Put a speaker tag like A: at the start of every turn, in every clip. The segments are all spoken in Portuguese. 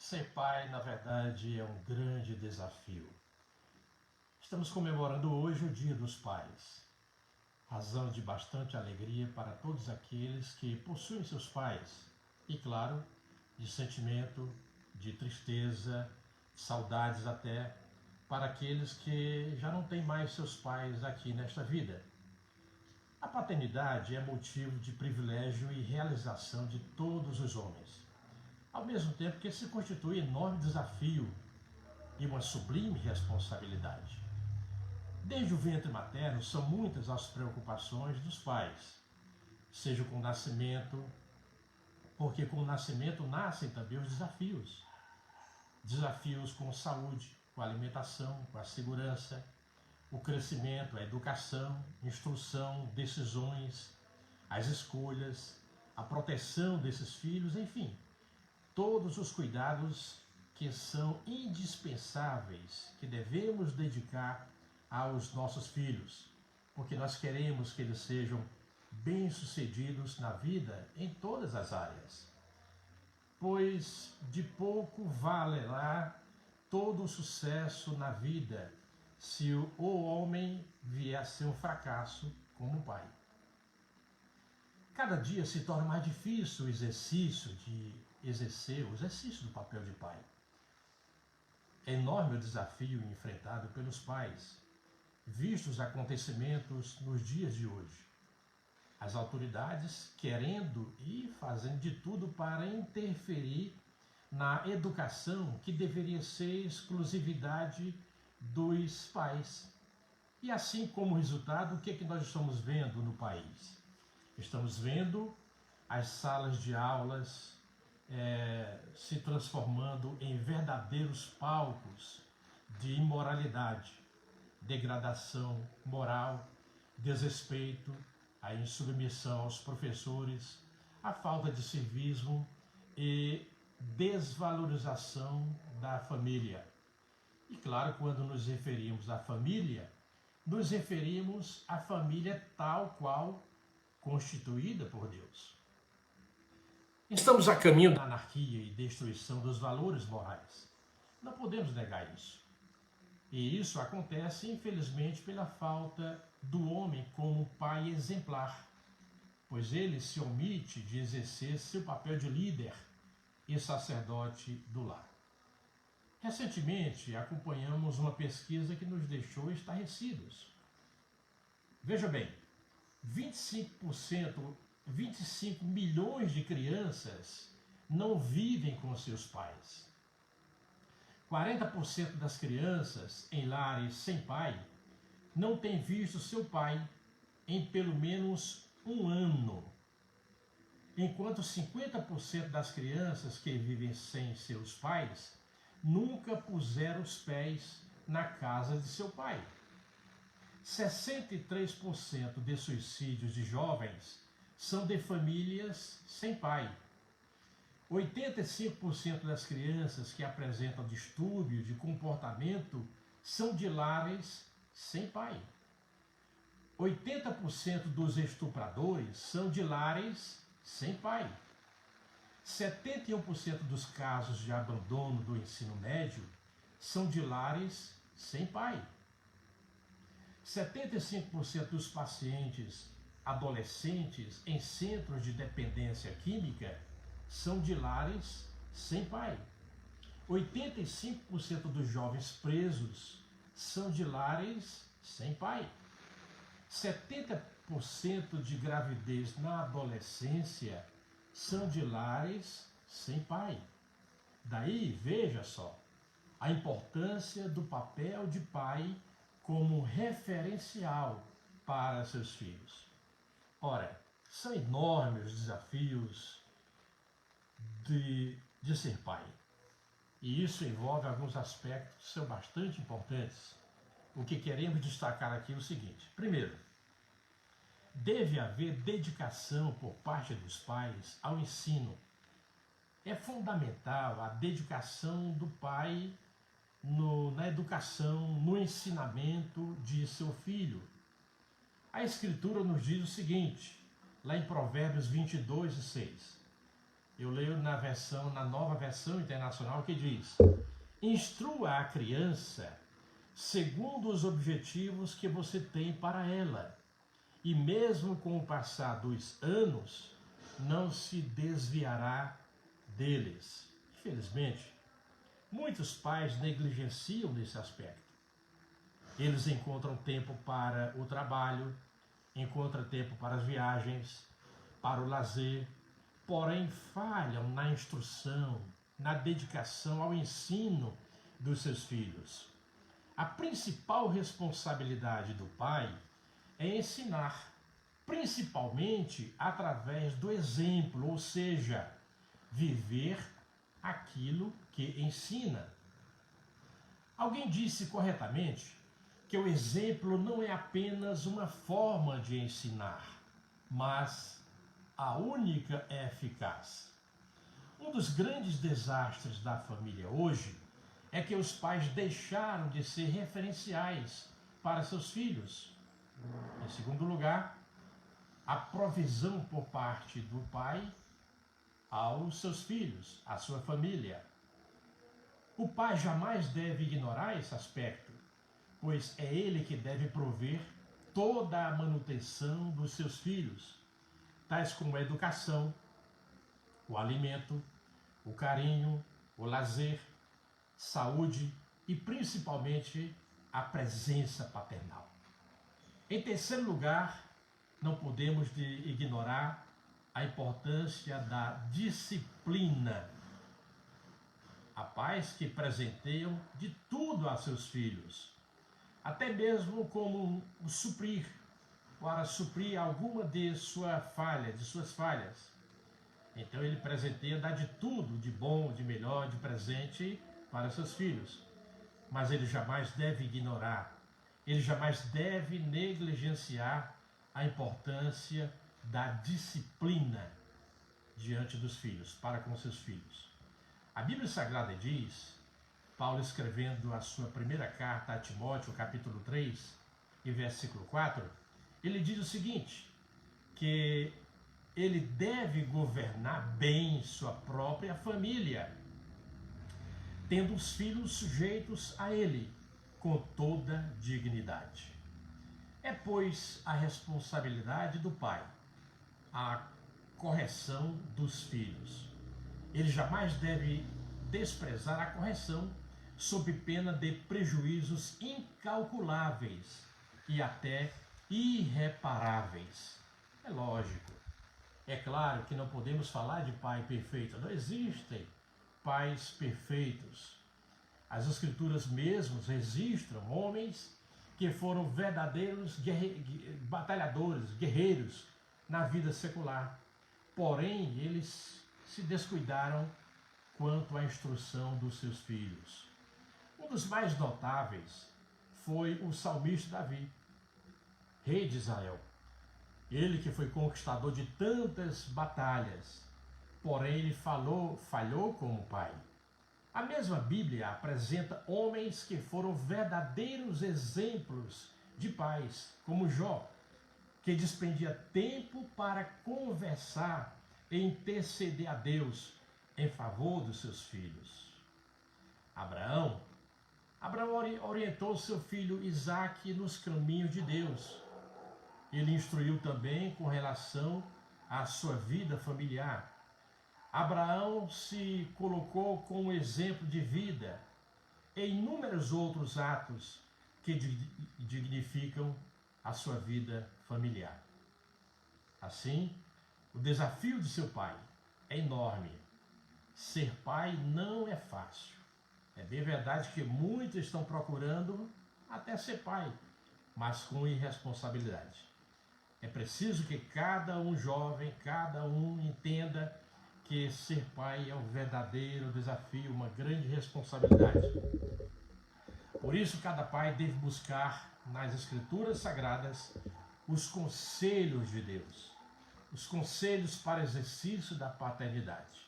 A: Ser pai, na verdade, é um grande desafio. Estamos comemorando hoje o Dia dos Pais, razão de bastante alegria para todos aqueles que possuem seus pais e, claro, de sentimento, de tristeza, saudades até, para aqueles que já não têm mais seus pais aqui nesta vida. A paternidade é motivo de privilégio e realização de todos os homens, ao mesmo tempo que se constitui enorme desafio e uma sublime responsabilidade. Desde o ventre materno são muitas as preocupações dos pais, seja com o nascimento, porque com o nascimento nascem também os desafios. Desafios com saúde, com a alimentação, com a segurança, o crescimento, a educação, instrução, decisões, as escolhas, a proteção desses filhos, enfim, todos os cuidados que são indispensáveis, que devemos dedicar aos nossos filhos, porque nós queremos que eles sejam bem-sucedidos na vida em todas as áreas. Pois de pouco valerá todo o sucesso na vida se o homem vier a ser um fracasso como pai. Cada dia se torna mais difícil o exercício do papel de pai. É enorme o desafio enfrentado pelos pais, vistos os acontecimentos nos dias de hoje. As autoridades querendo e fazendo de tudo para interferir na educação que deveria ser exclusividade dos pais. E assim como resultado, o que é que nós estamos vendo no país? Estamos vendo as salas de aulas se transformando em verdadeiros palcos de imoralidade, degradação moral, desrespeito, a insubmissão aos professores, a falta de civismo e desvalorização da família. E claro, quando nos referimos à família, nos referimos à família tal qual constituída por Deus. Estamos a caminho da anarquia e destruição dos valores morais. Não podemos negar isso. E isso acontece, infelizmente, pela falta do homem como pai exemplar, pois ele se omite de exercer seu papel de líder e sacerdote do lar. Recentemente, acompanhamos uma pesquisa que nos deixou estarrecidos. Veja bem, 25 milhões de crianças não vivem com seus pais. 40% das crianças em lares sem pai não têm visto seu pai em pelo menos um ano, enquanto 50% das crianças que vivem sem seus pais nunca puseram os pés na casa de seu pai. 63% de suicídios de jovens são de famílias sem pai. 85% das crianças que apresentam distúrbio de comportamento são de lares sem pai. 80% dos estupradores são de lares sem pai. 71% dos casos de abandono do ensino médio são de lares sem pai. 75% dos pacientes adolescentes em centros de dependência química são de lares sem pai. 85% dos jovens presos são de lares sem pai. 70% de gravidez na adolescência são de lares sem pai. Daí, veja só, a importância do papel de pai como referencial para seus filhos. Ora, são enormes os desafios de ser pai. E isso envolve alguns aspectos que são bastante importantes. O que queremos destacar aqui é o seguinte. Primeiro, deve haver dedicação por parte dos pais ao ensino. É fundamental a dedicação do pai na educação, no ensinamento de seu filho. A Escritura nos diz o seguinte, lá em Provérbios 22:6. Eu leio na nova versão internacional, que diz: instrua a criança segundo os objetivos que você tem para ela, e mesmo com o passar dos anos, não se desviará deles. Infelizmente, muitos pais negligenciam nesse aspecto. Eles encontram tempo para o trabalho, encontram tempo para as viagens, para o lazer, porém falham na instrução, na dedicação ao ensino dos seus filhos. A principal responsabilidade do pai é ensinar, principalmente através do exemplo, ou seja, viver aquilo que ensina. Alguém disse corretamente que o exemplo não é apenas uma forma de ensinar, mas a única eficaz. Um dos grandes desastres da família hoje é que os pais deixaram de ser referenciais para seus filhos. Em segundo lugar, a provisão por parte do pai aos seus filhos, à sua família. O pai jamais deve ignorar esse aspecto, pois é ele que deve prover toda a manutenção dos seus filhos, tais como a educação, o alimento, o carinho, o lazer, saúde e principalmente a presença paternal. Em terceiro lugar, não podemos ignorar a importância da disciplina. Há pais que presenteiam de tudo a seus filhos, até mesmo como para suprir alguma de suas falhas. Então ele presenteia, dá de tudo, de bom, de melhor, de presente para seus filhos. Mas ele jamais deve ignorar, ele jamais deve negligenciar a importância da disciplina diante dos filhos, para com seus filhos. A Bíblia Sagrada diz, Paulo escrevendo a sua primeira carta a Timóteo, capítulo 3, e versículo 4, ele diz o seguinte, que ele deve governar bem sua própria família, tendo os filhos sujeitos a ele, com toda dignidade. É, pois, a responsabilidade do pai a correção dos filhos. Ele jamais deve desprezar a correção, sob pena de prejuízos incalculáveis e até irreparáveis. É lógico. É claro que não podemos falar de pai perfeito. Não existem pais perfeitos. As Escrituras mesmas registram homens que foram verdadeiros batalhadores, guerreiros na vida secular. Porém, eles se descuidaram quanto à instrução dos seus filhos. Um dos mais notáveis foi o salmista Davi, rei de Israel. Ele que foi conquistador de tantas batalhas, porém ele falhou como pai. A mesma Bíblia apresenta homens que foram verdadeiros exemplos de pais, como Jó, que despendia tempo para conversar e interceder a Deus em favor dos seus filhos. Abraão orientou seu filho Isaque nos caminhos de Deus. Ele instruiu também com relação à sua vida familiar. Abraão se colocou como exemplo de vida em inúmeros outros atos que dignificam a sua vida familiar. Assim, o desafio de seu pai é enorme. Ser pai não é fácil. É bem verdade que muitos estão procurando até ser pai, mas com irresponsabilidade. É preciso que cada um jovem, cada um entenda que ser pai é um verdadeiro desafio, uma grande responsabilidade. Por isso, cada pai deve buscar nas Escrituras Sagradas os conselhos de Deus, os conselhos para exercício da paternidade.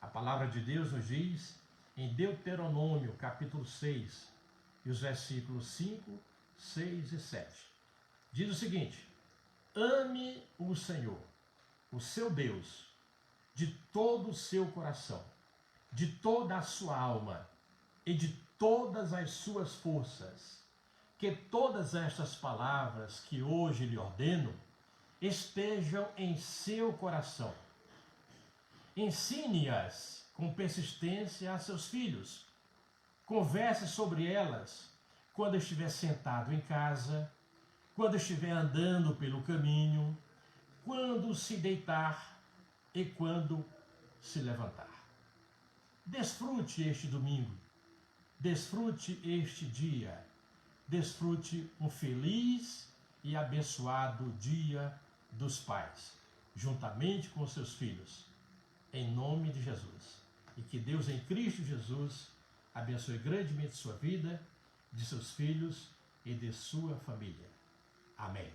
A: A palavra de Deus nos diz em Deuteronômio, capítulo 6, e os versículos 5, 6 e 7. Diz o seguinte: ame o Senhor, o seu Deus, de todo o seu coração, de toda a sua alma e de todas as suas forças, que todas estas palavras que hoje lhe ordeno estejam em seu coração. Ensine-as com persistência a seus filhos. Converse sobre elas quando estiver sentado em casa, quando estiver andando pelo caminho, quando se deitar e quando se levantar. Desfrute este domingo, desfrute este dia, desfrute um feliz e abençoado Dia dos Pais, juntamente com seus filhos, em nome de Jesus. E que Deus em Cristo Jesus abençoe grandemente sua vida, de seus filhos e de sua família. Amém.